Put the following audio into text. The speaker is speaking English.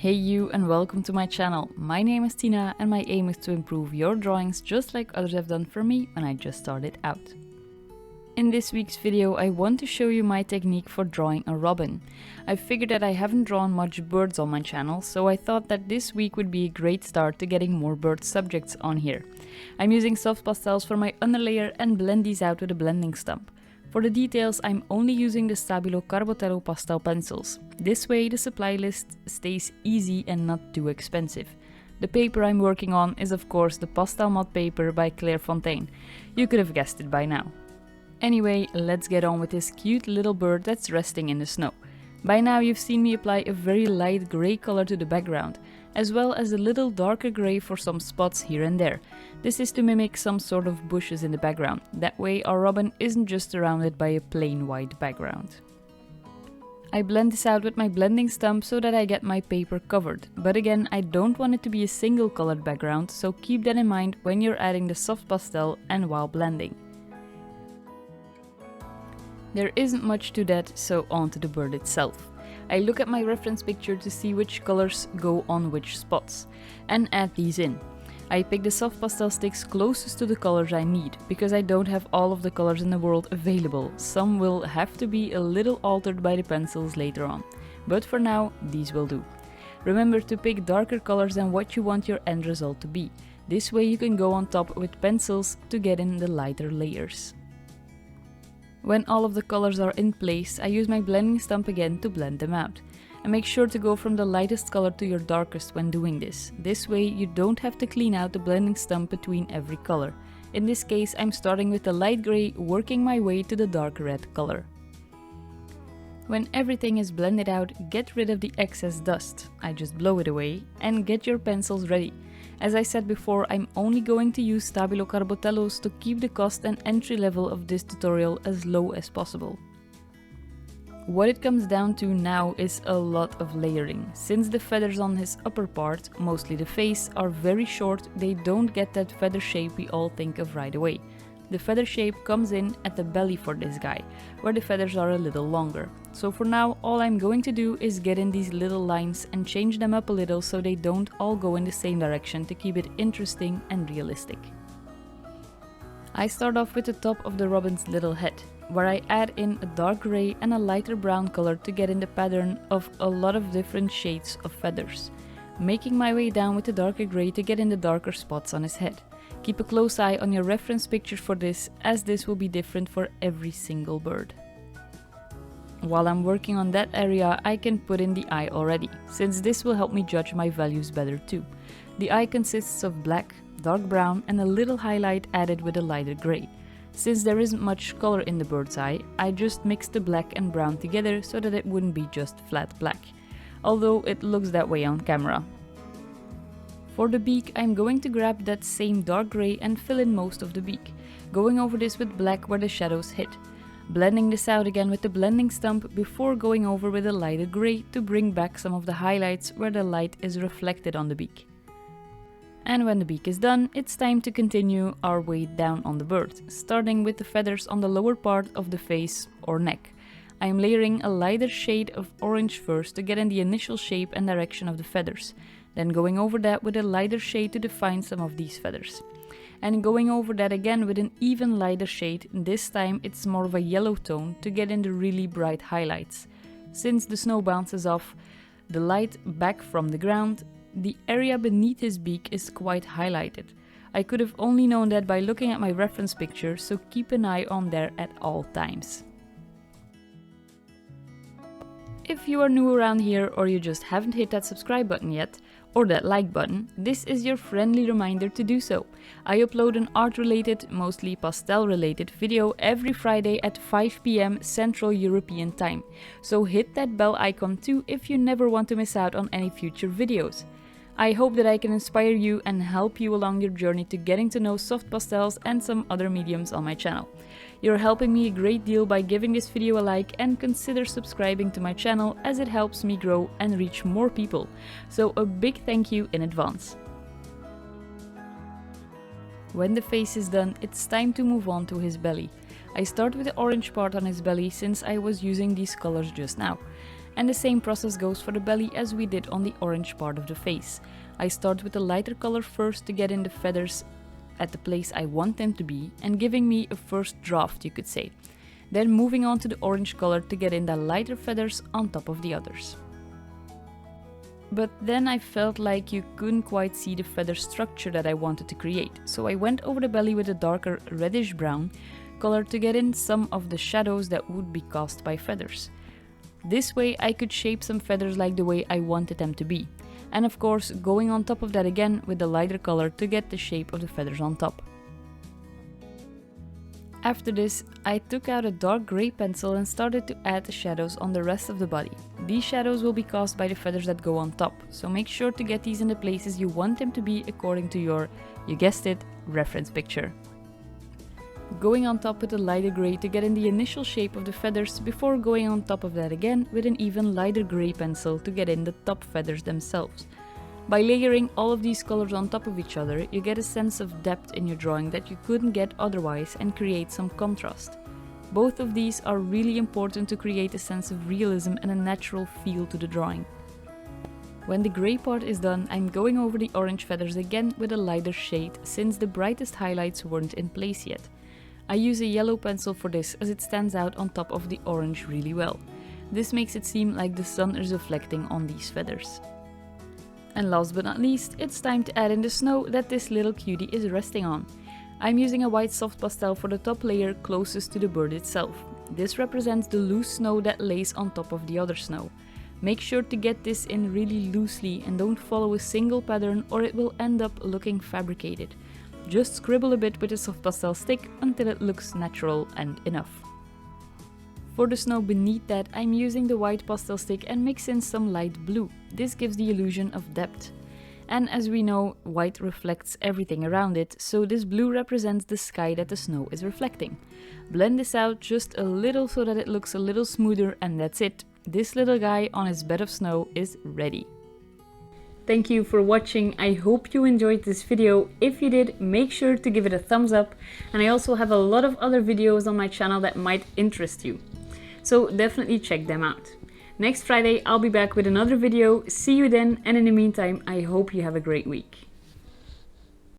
Hey you, and welcome to my channel. My name is Tina and my aim is to improve your drawings just like others have done for me when I just started out. In this week's video I want to show you my technique for drawing a robin. I figured that I haven't drawn much birds on my channel, so I thought that this week would be a great start to getting more bird subjects on here. I'm using soft pastels for my underlayer and blend these out with a blending stump. For the details, I'm only using the Stabilo carbothello pastel pencils. This way the supply list stays easy and not too expensive. The paper I'm working on is of course the pastel matte paper by Clairefontaine. You could have guessed it by now. Anyway, let's get on with this cute little bird that's resting in the snow. By now you've seen me apply a very light grey color to the background, as well as a little darker grey for some spots here and there. This is to mimic some sort of bushes in the background. That way our robin isn't just surrounded by a plain white background. I blend this out with my blending stump so that I get my paper covered, but again I don't want it to be a single colored background, so keep that in mind when you're adding the soft pastel and while blending. There isn't much to that, so on to the bird itself. I look at my reference picture to see which colors go on which spots, and add these in. I pick the soft pastel sticks closest to the colors I need, because I don't have all of the colors in the world available. Some will have to be a little altered by the pencils later on, but for now these will do. Remember to pick darker colors than what you want your end result to be. This way you can go on top with pencils to get in the lighter layers. When all of the colors are in place, I use my blending stump again to blend them out. And make sure to go from the lightest color to your darkest when doing this. This way you don't have to clean out the blending stump between every color. In this case I'm starting with the light gray, working my way to the dark red color. When everything is blended out, get rid of the excess dust. I just blow it away, and get your pencils ready. As I said before, I'm only going to use Stabilo carbothellos to keep the cost and entry level of this tutorial as low as possible. What it comes down to now is a lot of layering. Since the feathers on his upper part, mostly the face, are very short, they don't get that feather shape we all think of right away. The feather shape comes in at the belly for this guy, where the feathers are a little longer. So for now, all I'm going to do is get in these little lines and change them up a little so they don't all go in the same direction to keep it interesting and realistic. I start off with the top of the robin's little head, where I add in a dark grey and a lighter brown color to get in the pattern of a lot of different shades of feathers. Making my way down with the darker grey to get in the darker spots on his head. Keep a close eye on your reference picture for this, as this will be different for every single bird. While I'm working on that area, I can put in the eye already, since this will help me judge my values better too. The eye consists of black, dark brown and a little highlight added with a lighter grey. Since there isn't much color in the bird's eye, I just mixed the black and brown together so that it wouldn't be just flat black, although it looks that way on camera. For the beak, I'm going to grab that same dark grey and fill in most of the beak, going over this with black where the shadows hit. Blending this out again with the blending stump before going over with a lighter grey to bring back some of the highlights where the light is reflected on the beak. And when the beak is done, it's time to continue our way down on the bird, starting with the feathers on the lower part of the face or neck. I am layering a lighter shade of orange first to get in the initial shape and direction of the feathers, then going over that with a lighter shade to define some of these feathers. And going over that again with an even lighter shade, this time it's more of a yellow tone to get in the really bright highlights. Since the snow bounces off the light back from the ground, the area beneath his beak is quite highlighted. I could have only known that by looking at my reference picture, so keep an eye on there at all times. If you are new around here or you just haven't hit that subscribe button yet, or that like button, this is your friendly reminder to do so. I upload an art related, mostly pastel related video every Friday at 5 PM Central European Time. So hit that bell icon too if you never want to miss out on any future videos. I hope that I can inspire you and help you along your journey to getting to know soft pastels and some other mediums on my channel. You're helping me a great deal by giving this video a like, and consider subscribing to my channel as it helps me grow and reach more people. So a big thank you in advance. When the face is done, it's time to move on to his belly. I start with the orange part on his belly since I was using these colors just now. And the same process goes for the belly as we did on the orange part of the face. I start with a lighter color first to get in the feathers at the place I want them to be and giving me a first draft, you could say. Then moving on to the orange color to get in the lighter feathers on top of the others. But then I felt like you couldn't quite see the feather structure that I wanted to create, so I went over the belly with a darker reddish brown color to get in some of the shadows that would be cast by feathers. This way I could shape some feathers like the way I wanted them to be, and of course going on top of that again with the lighter color to get the shape of the feathers on top. After this, I took out a dark grey pencil and started to add the shadows on the rest of the body. These shadows will be cast by the feathers that go on top, so make sure to get these in the places you want them to be according to your, you guessed it, reference picture. Going on top with a lighter grey to get in the initial shape of the feathers before going on top of that again with an even lighter grey pencil to get in the top feathers themselves. By layering all of these colors on top of each other, you get a sense of depth in your drawing that you couldn't get otherwise and create some contrast. Both of these are really important to create a sense of realism and a natural feel to the drawing. When the grey part is done, I'm going over the orange feathers again with a lighter shade since the brightest highlights weren't in place yet. I use a yellow pencil for this as it stands out on top of the orange really well. This makes it seem like the sun is reflecting on these feathers. And last but not least, it's time to add in the snow that this little cutie is resting on. I'm using a white soft pastel for the top layer closest to the bird itself. This represents the loose snow that lays on top of the other snow. Make sure to get this in really loosely and don't follow a single pattern or it will end up looking fabricated. Just scribble a bit with a soft pastel stick until it looks natural and enough. For the snow beneath that, I'm using the white pastel stick and mix in some light blue. This gives the illusion of depth. And as we know, white reflects everything around it, so this blue represents the sky that the snow is reflecting. Blend this out just a little so that it looks a little smoother, and that's it. This little guy on his bed of snow is ready. Thank you for watching. I hope you enjoyed this video. If you did, make sure to give it a thumbs up. And I also have a lot of other videos on my channel that might interest you. So definitely check them out. Next Friday, I'll be back with another video. See you then, and in the meantime, I hope you have a great week.